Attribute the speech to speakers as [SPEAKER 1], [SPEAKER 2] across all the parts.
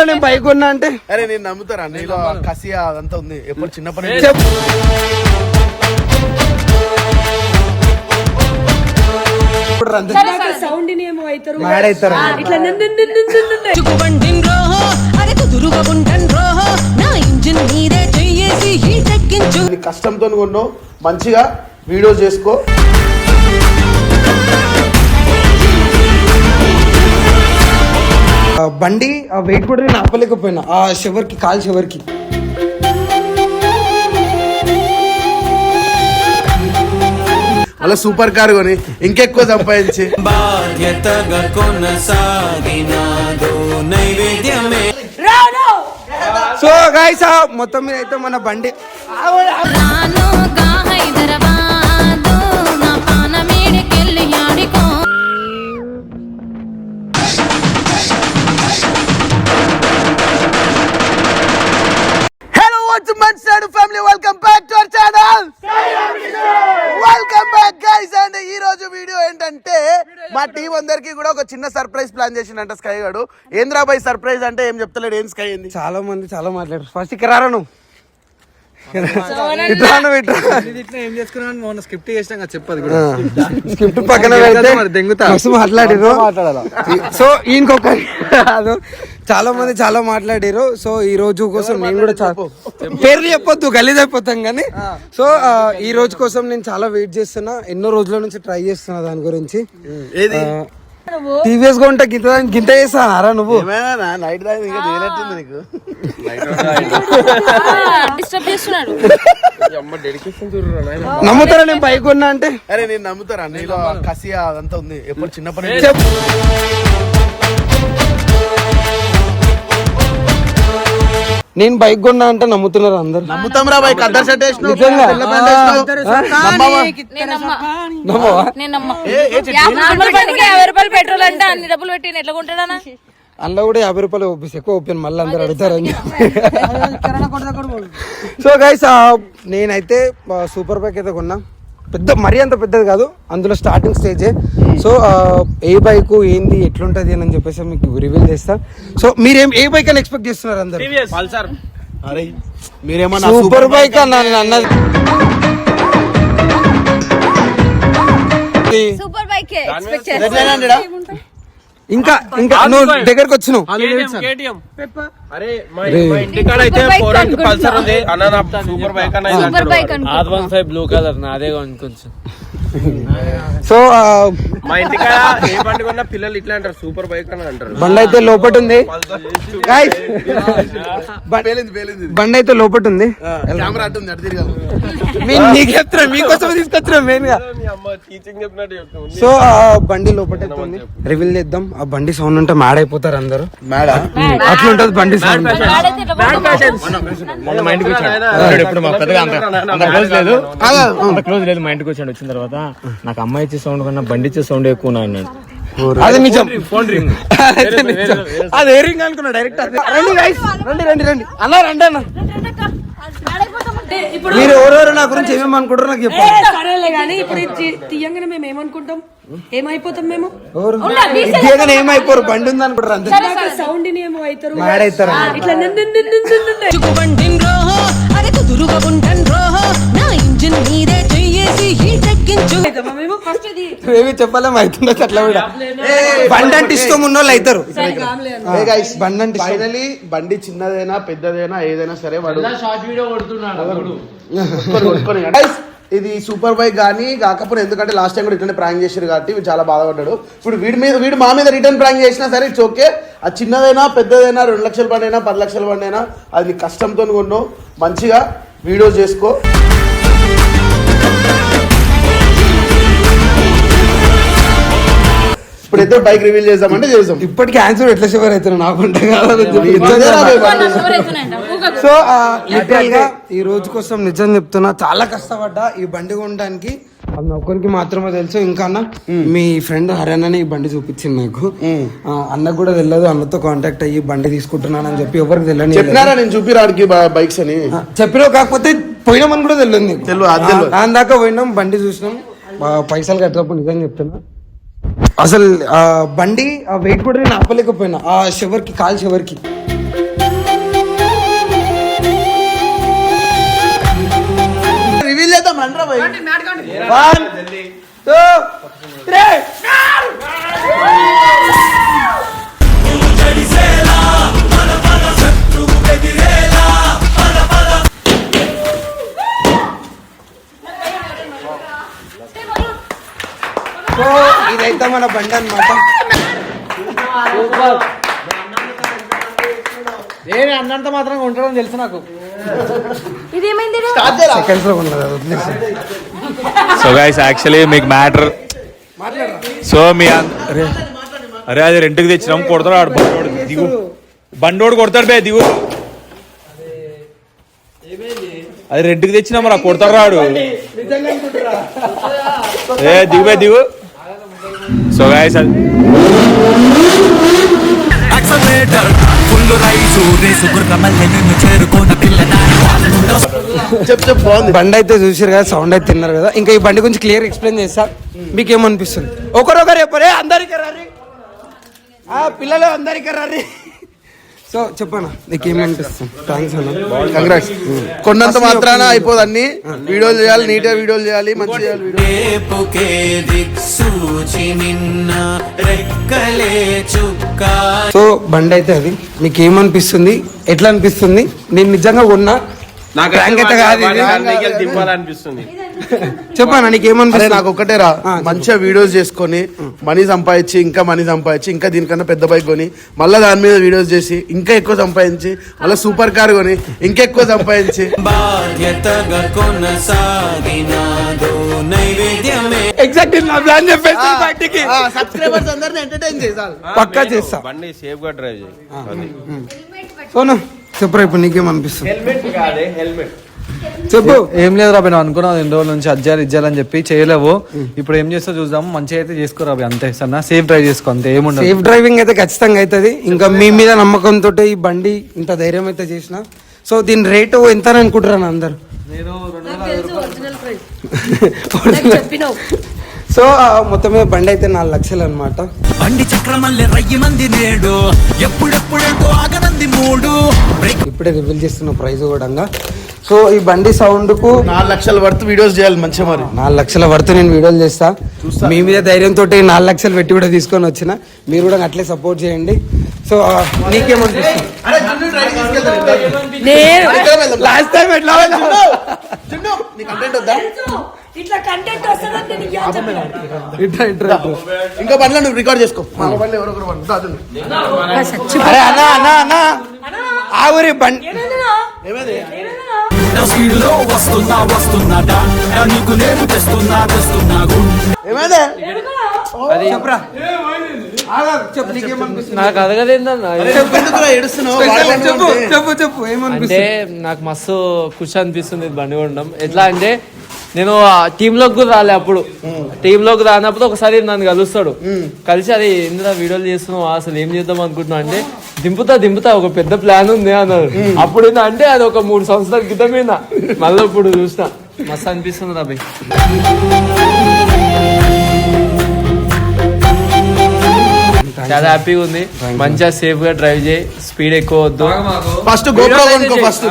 [SPEAKER 1] నమ్ముతారా నేను బైక్ కొన్నా అంటే?
[SPEAKER 2] అరే నేను నమ్ముతారా? నీలో కసి అదంతా ఉంది. ఎప్పుడు చిన్నప్పటి కష్టంతో కొన్నావు, మంచిగా వీడియో చేసుకో.
[SPEAKER 1] బండి ఆ వెయిట్ కూడా నేను ఆపలేకపోయినా, ఆ షవర్కి కాల్ షవర్కి.
[SPEAKER 2] అలా సూపర్ కార్ కొని ఇంకెక్కువ సంపాదించి
[SPEAKER 1] సో గైస్ మొత్తం మీద అయితే మన బండి
[SPEAKER 2] family, welcome back to our channel. Welcome back guys. And ఈ రోజు వీడియో ఏంటంటే మా టీం అందరికి కూడా ఒక చిన్న సర్ప్రైజ్ ప్లాన్ చేసిండంట స్కై గాడు. ఏంద్రా బాయ్ సర్ప్రైజ్ అంటే ఏం చెప్తలేడు. ఏం స్కై ఏంది?
[SPEAKER 1] చాలా మంది చాలా మాట్లాడారు. ఫస్ట్ ఇక్కడ రాను స్క్రిప్ట్ పక్కన మాట్లాడారు. సో ఇంకొక చాలా మంది చాలా మాట్లాడారు. సో ఈ రోజు కోసం నేను కూడా పేర్లు చెప్పొద్దు, గలీజ్ అయిపోతాం కానీ. సో ఈ రోజు కోసం నేను చాలా వెయిట్ చేస్తున్నా, ఎన్నో రోజుల నుంచి ట్రై చేస్తున్నా దాని గురించి. టీవీఎస్ కొంటే గింత చేస్తానారా నువ్వు? నమ్ముతారా నేను బైక్ కొన్నా అంటే?
[SPEAKER 2] అరే నేను నమ్ముతారా? నీలో కసి అదంతా ఉంది. ఎప్పుడు చిన్నప్పటి
[SPEAKER 1] నేను బైక్ కొన్నా అంటే నమ్ముతున్నారు అందరు.
[SPEAKER 2] నమ్ముతాం రా బైక్. అద్దరు షర్ట్ వేసినావు,
[SPEAKER 3] పెట్రోల్ అంటే అన్ని డబ్బులు పెట్టి ఎట్లా కొంటాడా?
[SPEAKER 1] అందులో కూడా 50 రూపాయలు ఎక్కువ ఓపెన్ మళ్ళీ అందరు అడుగుతారని. సో గైస్ నేనైతే సూపర్ బైక్ అయితే కొన్నా. పెద్ద మరీ అంత పెద్దది కాదు, అందులో స్టార్టింగ్ స్టేజే. సో ఏ బైక్ ఏంది ఎట్లుంటది అని చెప్పేసి మీకు రివీల్ చేస్తా. సో మీరేం ఏ బైక్ అని ఎక్స్పెక్ట్ చేస్తున్నారు అందరు?
[SPEAKER 2] అరే మీరేమన్నా
[SPEAKER 1] సూపర్ బైక్ అన్నది
[SPEAKER 3] సూపర్ బైక్
[SPEAKER 1] ఇంకా ఇంకా నువ్వు దగ్గరకు వచ్చినావు.
[SPEAKER 4] బ్లూ కలర్ నాదే కొంచెం.
[SPEAKER 1] సో
[SPEAKER 4] మా ఇంటికాడ ఏ బండి కొన్నా పిల్లలు ఇట్లా అంటారు, సూపర్ బైక్ అని అంటారు.
[SPEAKER 1] బండి అయితే లోపట ఉంది, బండి అయితే లోపట ఉంది. నీకు చెప్తున్నా, మీకోసం తీసుకొచ్చిన మెయిన్ గా. సో బండి లోపట ఉంది, రివీల్ చేద్దాం. ఆ బండి సౌండ్ ఉంటే మ్యాడ్ అయిపోతారు అందరు. అట్లుంటది బండి సౌండ్.
[SPEAKER 4] మా ఇంటికి వచ్చాడు, వచ్చిన తర్వాత నాకు అమ్మాయి ఇచ్చే సౌండ్ కన్నా బండి ఇచ్చే సౌండ్ ఎక్కువ అన్నాడు.
[SPEAKER 1] అది నిజం. ఫోన్ రింగ్, అది ఏ రింగ్ అనుకున్నా డైరెక్ట్. రండి గైస్, రండి రండి రండి అన్న, రండి అన్న. మీరు ఎవరెవరు నా గురించి ఏమేమి అనుకుంటారు నాకు చెప్పండి.
[SPEAKER 5] సరేలే కానీ ఇప్పుడు తీయంగానే మేము ఏమనుకుంటాం, ఏమైపోతాం మేము?
[SPEAKER 1] తీయగానే ఏమైపోరు, బండి ఉంది అనుకుంటారు అంతే.
[SPEAKER 5] సౌండ్ ఏమో అవుతారు,
[SPEAKER 1] మ్యాడ్ అవుతారు.
[SPEAKER 5] ఇట్లా
[SPEAKER 1] ఏమి చెప్పలేము, అవుతుండొచ్చు అట్లా కూడా. బండి అంటే ఇష్టం ఉన్న వాళ్ళు అవుతారు. బండి అంటే
[SPEAKER 2] ఫైనలీ బండి చిన్నదైనా పెద్దదైనా ఏదైనా సరే వాడు ఇది సూపర్ బైక్ కానీ కాకపోతే, ఎందుకంటే లాస్ట్ టైం కూడా ఇట్లనే ప్రాంక్ చేశారు కాబట్టి వీడు చాలా బాధపడ్డాడు. ఇప్పుడు వీడు మా మీద రిటర్న్ ప్రాంక్ చేసినా సరే ఇట్స్ ఓకే. అది చిన్నదైనా పెద్దదైనా 2 లక్షల బండి అయినా 10 లక్షల బండి అయినా అది నీ కష్టంతో కొన్నావు, మంచిగా వీడియో చేసుకో. ఇప్పుడు ఇద్దరు బైక్ రివీల్ చేద్దామంటే చేద్దాం.
[SPEAKER 1] ఇప్పటికీ ఆన్సర్ ఎట్లా షవర్ అవుతున్నా నాకుంటే. సో లిటరల్ గా ఈ రోజు కోసం నిజం చెప్తున్నా, చాలా కష్టపడ్డా ఈ బండి కొనడానికి. అది ఒక్కరికి మాత్రమే తెలుసు. ఇంకా అన్న మీ ఫ్రెండ్ హరియాణని ఈ బండి చూపించింది నాకు. అన్నకు కూడా తెలియదు. అన్నతో కాంటాక్ట్ అయ్యి బండి తీసుకుంటున్నానని చెప్పి ఎవరికి తెలియదు.
[SPEAKER 2] చెప్పినారా నేను చూపిరాడికి బైక్స్ అని?
[SPEAKER 1] చెప్పినావు, కాకపోతే పోయినామని కూడా తెలియదు. దాని దాకా పోయినాం, బండి చూసినాం, పైసలు కట్టేటప్పుడు నిజం చెప్తున్నా. అసలు బండి ఆ వెయిట్ కూడా నేను ఆపలేకపోయినా, ఆ షవర్కి కాల్ షవర్కి.
[SPEAKER 2] రండ్రా భయ్.
[SPEAKER 1] 1 2 3 సో ఇదైతే మన బండి అన్నమాట.
[SPEAKER 6] అన్నంత మాత్రం ఉంటాడని తెలుసు నాకు.
[SPEAKER 3] ఇదేమైంది
[SPEAKER 1] సెకండ్స్ లో ఉన్నది అది వదిలేసి.
[SPEAKER 7] సో గైస్ యాక్చువల్లీ మీకు మ్యాటర్ సో మీ అరే అది రెంట్కి తెచ్చినాం కొడతాడు ఆడు బండోడు దిగు బండోడు కొడతాడు బే దిగు అది రెంట్కి తెచ్చినాం రా కొడతాడు రాడు ఏ దిగు బే దిగు సో గైస్
[SPEAKER 2] చెప్పు బాగుంది.
[SPEAKER 1] బండి అయితే చూసారు కదా, సౌండ్ అయితే తిన్నారు కదా. ఇంకా ఈ బండి గురించి క్లియర్ ఎక్స్ప్లెయిన్ చేస్తా. మీకు ఏమనిపిస్తుంది? ఒకరొకరు చెప్పరే, అందరికి రారి, పిల్లలు అందరికి రారి. సో చెప్పనా నీకు ఏమనిపిస్తుంది? థ్యాంక్స్ అన్న,
[SPEAKER 2] కంగ్రాట్స్. కొన్నంత మాత్రాన అయిపోదు, అన్ని వీడియోలు చేయాలి, నీట్ గా వీడియోలు చేయాలి, మంచి చేయాలి
[SPEAKER 1] సో బండి అయితే అది. మీకు ఏమనిపిస్తుంది? ఎట్లా అనిపిస్తుంది? నేను నిజంగా కొన్నా, ప్రాంక్ అయితే కాదు ఇది.
[SPEAKER 4] దింపాలనిపిస్తుంది.
[SPEAKER 1] చెప్పనా నీకు
[SPEAKER 2] అరే
[SPEAKER 1] ఏమనిపిస్తుంది?
[SPEAKER 2] నాకు ఒక్కటే రా, మంచిగా వీడియోస్ చేసుకొని మనీ సంపాదించి ఇంకా మనీ సంపాదించి ఇంకా దీనికన్నా పెద్ద బైక్ కొని మళ్ళీ దాని మీద వీడియోస్ చేసి ఇంకా ఎక్కువ సంపాదించి మళ్ళీ సూపర్ కార్ కొని ఇంకా ఎక్కువ సంపాదించి
[SPEAKER 1] ఎగ్జాక్ట్ నా ప్లాన్ చెప్పేసి బయటికి
[SPEAKER 2] సబ్స్క్రైబర్స్ అందరిని ఎంటర్టైన్ చేయాలి.
[SPEAKER 1] పక్కా చేస్తా.
[SPEAKER 4] బండి సేఫ్ గా డ్రైవ్ చేయి.
[SPEAKER 1] సోను చెప్పరా, ఇప్పుడు నీకేమనిపిస్తుంది?
[SPEAKER 4] హెల్మెట్ కాదే హెల్మెట్.
[SPEAKER 1] చెప్పు.
[SPEAKER 6] ఏం లేదు రాబోయ్, నేను అనుకున్నాను 2 రోజుల నుంచి అజ్జాలి ఇజ్జాలని చెప్పి చేయలేవు. ఇప్పుడు ఏం చేస్తా చూద్దాం, మంచిగా అయితే చేసుకో రాబోయ్, అంతే సన్నా. సేఫ్ డ్రైవ్ చేసుకో, అంతే ఏముండదు.
[SPEAKER 1] సేఫ్ డ్రైవింగ్ అయితే ఖచ్చితంగా అవుతుంది. ఇంకా మీ మీద నమ్మకంతో ఈ బండి ఇంత ధైర్యం అయితే చేసిన. సో దీని రేటు ఎంత అని అనుకుంటారు అందరు?
[SPEAKER 6] నేను
[SPEAKER 5] ఒరిజినల్ ప్రైస్ చెప్పినావు.
[SPEAKER 1] సో మొత్తం మీద బండి అయితే 4 లక్షలు అనమాట.
[SPEAKER 8] బండి చక్రమల్లె రయ్యి మంది నేడు ఎప్పుడెప్పుడేంటో ఆగనంది మూడు.
[SPEAKER 1] ఇప్పుడే రివీల్ చేస్తున్న ప్రైస్ కూడా. సో ఈ బండి సౌండ్ కు
[SPEAKER 2] 4 లక్షల వర్త్ వీడియోస్ చేయాలి మంచిగా. మరి
[SPEAKER 1] 4 లక్షల వరకు నేను వీడియోలు చేస్తా. మీ మీద ధైర్యంతో 4 లక్షలు పెట్టి కూడా తీసుకొని వచ్చిన. మీరు కూడా అట్లే సపోర్ట్ చేయండి. సో నీకేమనిపిస్తుంది? లాస్ట్ టైం ఎట్లా
[SPEAKER 2] కంటెంట్ వద్దా?
[SPEAKER 5] ఇట్లా కంటెంట్ వస్తుందని నేను ఇయ్యాల చెప్పినా.
[SPEAKER 2] ఇంకా బండ్లో నువ్వు రికార్డ్ చేసుకో. మా బండ్లో ఎవరొకరు బండి రాదు.
[SPEAKER 1] అరే అన్నా అన్నా అన్నా ఆ ఊరి బండి
[SPEAKER 2] ఏమైంది?
[SPEAKER 8] స్పీడ్లో వస్తున్నా వస్తున్నాడా నీకు నేను తెస్తున్నా
[SPEAKER 2] ఏమైంది?
[SPEAKER 1] చెప్పరా, చెప్పు నీకేమనిపిస్తుంది?
[SPEAKER 6] నాకు అడగదేందన్నా.
[SPEAKER 2] చెప్పు, ఎందుకురా ఏడుస్తున్నావు?
[SPEAKER 1] చెప్పు చెప్పు చెప్పు
[SPEAKER 6] అంటే
[SPEAKER 1] ఏమనిపిస్తుంది?
[SPEAKER 6] నాకు మస్తు ఖుషి అనిపిస్తుంది ఇది బండి కొనడం. ఎట్లా అంటే నేను టీమ్ లోకి కూడా రాలే, అప్పుడు టీమ్ లోకి రానప్పుడు ఒకసారి నన్ను కలుస్తాడు, కలిసి అది ఎందుకు వీడియోలు చేస్తున్నావు, అసలు ఏం చేద్దాం అనుకుంటున్నా అంటే దింపుతా ఒక పెద్ద ప్లాన్ ఉంది అన్నాడు. అప్పుడు అంటే అది ఒక 3 సంవత్సరాల క్రితమేనా, మళ్ళీ ఇప్పుడు చూసిన మస్తు అనిపిస్తుంది రాబోయ్. చాలా హ్యాపీగా ఉంది. మంచిగా సేఫ్ గా డ్రైవ్ చేయి, స్పీడ్ ఎక్కువ వద్దు.
[SPEAKER 2] ఫస్ట్ గోప్రో కొనుక్కో. ఫస్ట్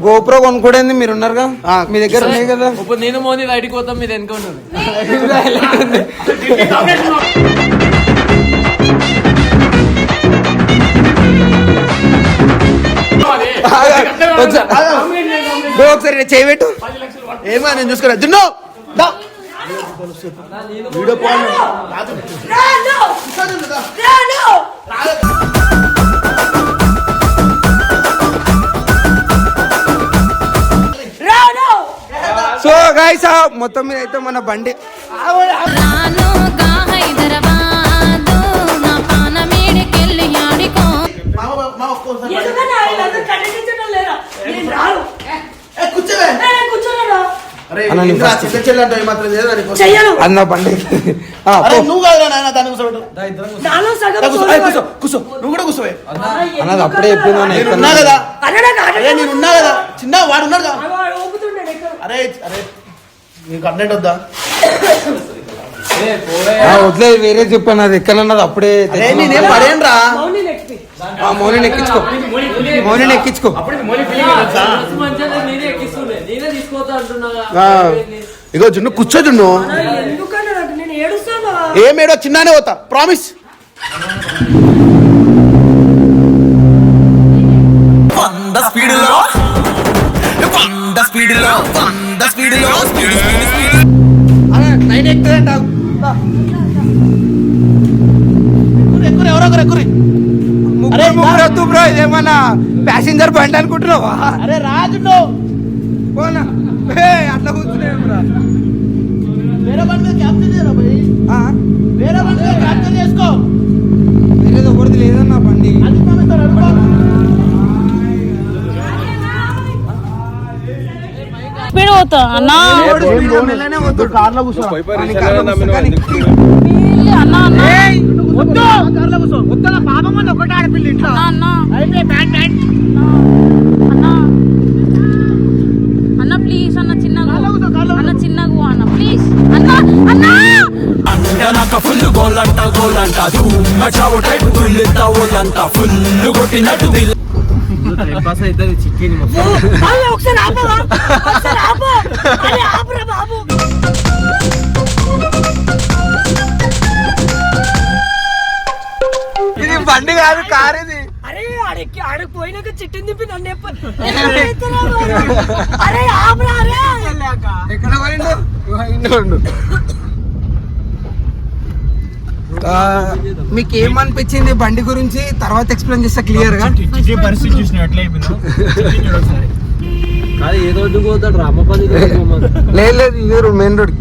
[SPEAKER 1] గోప్రో కొనుక్కోడేంది? మీరు ఉన్నారుగా, మీ దగ్గర ఉన్నాయి కదా.
[SPEAKER 6] ఇప్పుడు నేను మోని రైడ్కి పోతాం, మీరు వెనక ఉంటుంది.
[SPEAKER 1] ఒకసారి చేయబెట్టు.
[SPEAKER 2] ఏమో నేను చూసుకురా. దున్నో వీడియో కాల్
[SPEAKER 1] సో గైస్ మొత్తం మీద అయితే మన బండి
[SPEAKER 5] ఎందుకన్నా వీళ్ళందరూ కంటెంట్ ఇచ్చడం లేదా? నేను రాను.
[SPEAKER 2] కూర్చోవే.
[SPEAKER 5] నేను కూర్చోలేనా?
[SPEAKER 2] అరే ఇంద్రా చిన్న చెల్లి అంటే మాత్రం లేదా నీకు?
[SPEAKER 5] చెయ్యను.
[SPEAKER 1] అన్న బండి
[SPEAKER 2] అరే నువ్వు కాదురా నాయన, దాన్ని కూర్చోబెట్టు.
[SPEAKER 5] నాలో సగం
[SPEAKER 2] కూర్చో, అరే కూర్చో, కూర్చో. నువ్వు కూడా కూర్చోవే.
[SPEAKER 1] అన్నది అప్పుడే చెప్పింది
[SPEAKER 2] నేను ఉన్నా కదా.
[SPEAKER 5] అన్న నాకు
[SPEAKER 2] అరే నేను ఉన్నా కదా. చిన్న వాడు ఉన్నాడు కదా.
[SPEAKER 5] వాడు ఊపుతుండే ఎక్కడ.
[SPEAKER 2] అరే అరే నీకు కంటెంట్ వద్దా?
[SPEAKER 1] వదిలే, వేరే చెప్పాను. అది ఎక్కడన్నది అప్పుడే
[SPEAKER 2] అరే నేనేం పడేను రా.
[SPEAKER 5] మౌని నెక్స్ట్
[SPEAKER 1] మౌనిని ఎక్కించుకో.
[SPEAKER 6] నేనే ఎక్కిస్తుండే, నేనే తీసుకోతా
[SPEAKER 2] ఆ, ఇగో జున్ను కూర్చో జున్ను.
[SPEAKER 5] ఎందుకన్నా నాకు నేను ఏడుస్తాను
[SPEAKER 2] ఏం ఏడో చిన్నానే పోతా ప్రామిస్.
[SPEAKER 1] ముగ్గురు బ్రో, ఇదేమన్నా ప్యాసింజర్ బండి అనుకుంటున్నావా?
[SPEAKER 2] అరే రాజు
[SPEAKER 1] పోనా అట్లా కూర్చున్నావు
[SPEAKER 2] వేరే బండి మీద క్యాప్చర్ చేయరా భయ్, వేరే బండి మీద క్యాప్చర్ చేసుకో.
[SPEAKER 1] వేరేది ఒకటి లేదన్నా బండి.
[SPEAKER 3] స్పీడ్ పోతా అన్నా
[SPEAKER 2] కార్లో కూర్చో
[SPEAKER 3] అన్నా అన్నా
[SPEAKER 2] కార్లో కూర్చో. మొత్తం పాపం అని ఒకటి ఆడపిల్ల ఇంట్లో.
[SPEAKER 3] అన్నా అన్న ప్లీజ్ అన్న చిన్నగా అన్న చిన్నగా అన్న ప్లీజ్ అన్న అన్న
[SPEAKER 8] అంటనక ఫుల్ గోలంట ధూమ చావుటైపు తుల్లితా ఓలంట ఫుల్ కొట్టినట్టు
[SPEAKER 6] చికెన్
[SPEAKER 5] ఒకసారి ఆపవా ఒకసారి ఆపు అరే ఆపురా బాబు
[SPEAKER 1] ఇది బండి కాదు, కార్ ఇది.
[SPEAKER 5] అరే ఆడికి పోయినాక చిట్టిని తిప్పి నన్ను అరే ఆపురా అరే
[SPEAKER 1] ఎక్కడ పోయిండు? మీకు ఏమనిపించింది బండి గురించి తర్వాత ఎక్స్ప్లెయిన్ చేస్తా క్లియర్ గా.
[SPEAKER 6] పరిస్థితి చూసిన ఎట్లయిపోయినా కాదు ఏ రోడ్డు పోతాడు రామపల్లి
[SPEAKER 1] లేదు ఇది మెయిన్ రోడ్.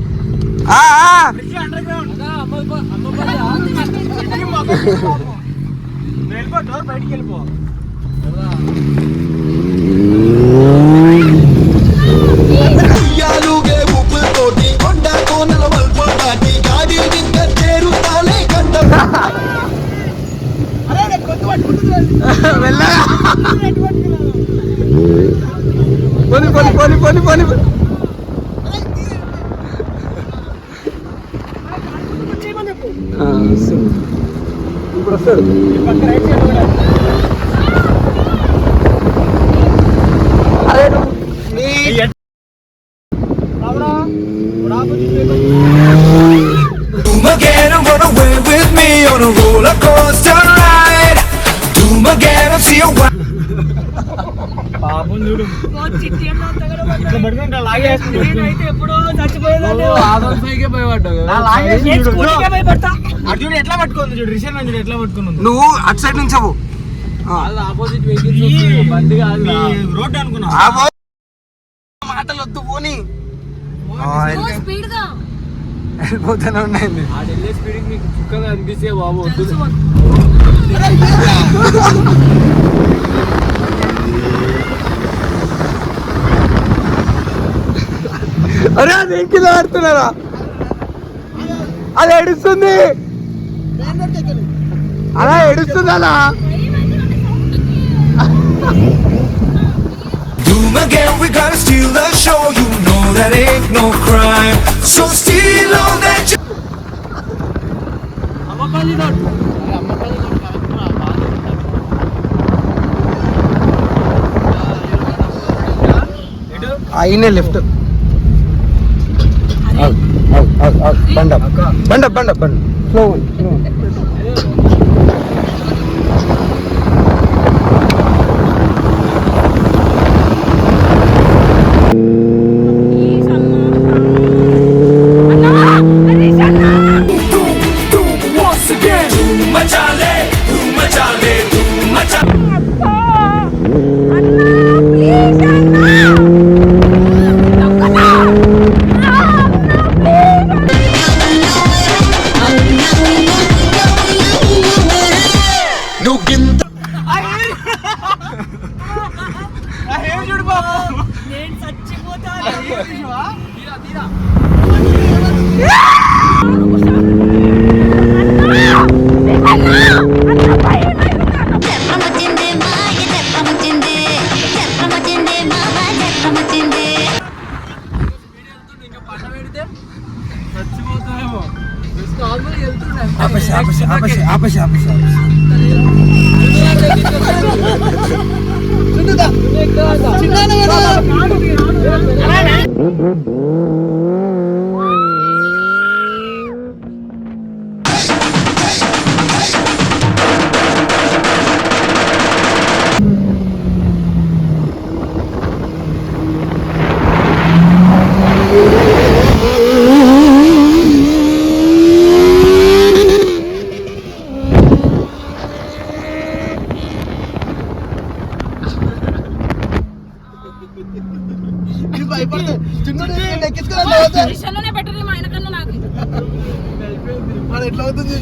[SPEAKER 6] బయటికి వెళ్ళిపో
[SPEAKER 1] పోని ఇప్పుడు వస్తాడు. అరే
[SPEAKER 8] Again, I'm gonna win with me on a roller coaster ride. Doom again, I'm see you.
[SPEAKER 6] పాపం చూడు
[SPEAKER 5] చిట్టి అన్న
[SPEAKER 6] ఇట్లా పడుకుంటా లాగేస్తుంది
[SPEAKER 5] నేనైతే ఎప్పుడో చచ్చిపోయేదాన్ని
[SPEAKER 6] ఆదర్శైకే భయపడ్డావు కదా
[SPEAKER 5] నేను స్కూటీకే భయపడతా
[SPEAKER 6] అర్జున్ ఎట్లా పట్టుకుంది చూడు రిషన్ చూడు ఎట్లా పట్టుకుని
[SPEAKER 1] నువ్వు అటు సైడ్ నుంచి అవ్వు.
[SPEAKER 6] ఆపోజిట్ వెహికల్స్ బండి కాదు రోడ్ అనుకున్నా
[SPEAKER 1] మాటలు వద్దు పోనీ.
[SPEAKER 3] స్పీడ్ గా
[SPEAKER 1] వెళ్ళిపోతూనే ఉన్నాయండి.
[SPEAKER 6] ఆ వెళ్ళే స్పీడ్ నీకు చుక్కగా అనిపిస్తే బాబు వద్దు
[SPEAKER 1] అరే అది ఎంకిలో ఆడుతున్నారా? అది ఏడుస్తుంది అలా ఏడుస్తుంది అలా.
[SPEAKER 8] Doom again, we gotta steal the show. You know that ain't no crime. So steal all that.
[SPEAKER 6] Ammapalli road
[SPEAKER 1] అయినే లెఫ్ట్. బండ బండ బండ బండ slow
[SPEAKER 8] Once again, doom machale, doom machale, doom machale.
[SPEAKER 5] నేను చచ్చిపోతా
[SPEAKER 3] చెప్పముచ్చింది మాయ చెప్పముచ్చింది చెప్పముచ్చింది మామ చెప్పముచ్చింది పొజిషన్లోనే బెటర్ మా ఆయన కన్నా నాకు.
[SPEAKER 2] ఎట్లా అవుతుంది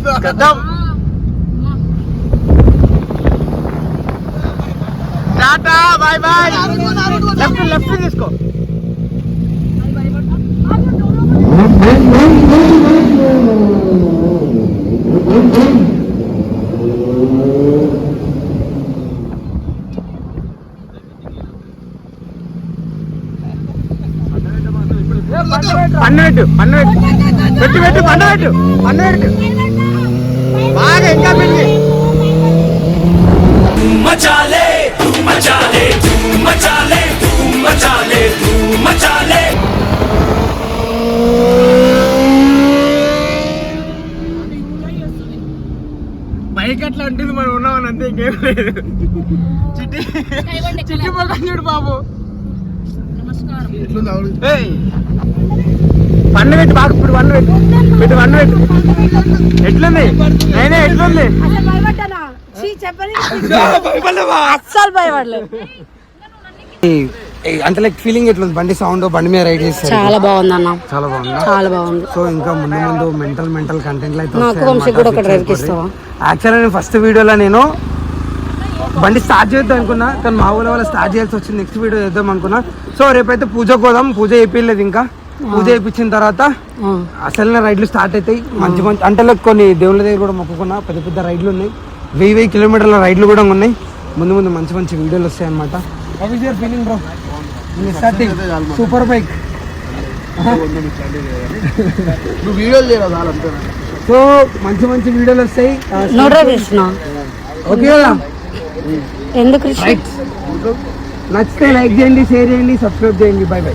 [SPEAKER 4] టాటా బాయ్ బాయ్. లెఫ్ట్ తీసుకో. పన్ను పెట్టు బాగా ఇంకా పెట్టి
[SPEAKER 8] मचाले तू मचाले तू मचाले तू मचाले तू मचाले
[SPEAKER 4] బైక్ అట్లా ఉంటుంది మనం ఉన్నామని అంతే ఇంకేం లేదు. చిట్టి పోకండి చూడు బాబు. ఏయ్, పన్ను పెట్టు బాగా. ఇప్పుడు పన్ను పెట్టు. ఎట్లుంది నేనే ఎట్లుంది?
[SPEAKER 5] అసలు భయపడ్డానా? చీ, చెప్పని అస్సలు భయపడలేదు.
[SPEAKER 1] అంటే లైక్ ఫీలింగ్ ఎట్లుంది బండి సౌండ్ బండి మీద రైడ్ చేస్తారు?
[SPEAKER 5] చాలా బాగుంది అన్న,
[SPEAKER 1] చాలా బాగుంది.
[SPEAKER 5] చాలా బాగుంది.
[SPEAKER 1] సో ఇంకా ముందు మెంటల్ కంటెంట్
[SPEAKER 5] నాకు వంశీ కూడా ఒకటి రైడ్కిస్తావా?
[SPEAKER 1] యాక్చువల్గా నేను ఫస్ట్ వీడియోలో నేను బండి స్టార్ట్ చేద్దాం అనుకున్నా, కానీ మా ఊళ్ళో వాళ్ళు స్టార్ట్ చేయాల్సి వచ్చింది. నెక్స్ట్ వీడియో చేద్దాం అనుకున్నా. సో రేపైతే పూజకు పోదాం. పూజ అయిపోయలేదు ఇంకా. పూజ అయిపించిన తర్వాత అసలు రైడ్లు స్టార్ట్ అవుతాయి. మంచి అంటే like కొన్ని దేవుళ్ళ దగ్గర కూడా మొక్కుకున్నా. పెద్ద రైడ్లు ఉన్నాయి. 1000 కిలోమీటర్ల రైడ్లు కూడా ఉన్నాయి. ముందు మంచి వీడియోలు వస్తాయి అనమాట. Feeling bro super bike.
[SPEAKER 2] నువ్వు వీడియోలు చేయరాదు వాళ్ళంతా.
[SPEAKER 1] సో మంచి వీడియోలు వస్తాయి. ఓకే కదా?
[SPEAKER 5] ఎందుకు
[SPEAKER 1] నచ్చితే లైక్ చేయండి, షేర్ చేయండి, సబ్స్క్రైబ్ చేయండి. By by.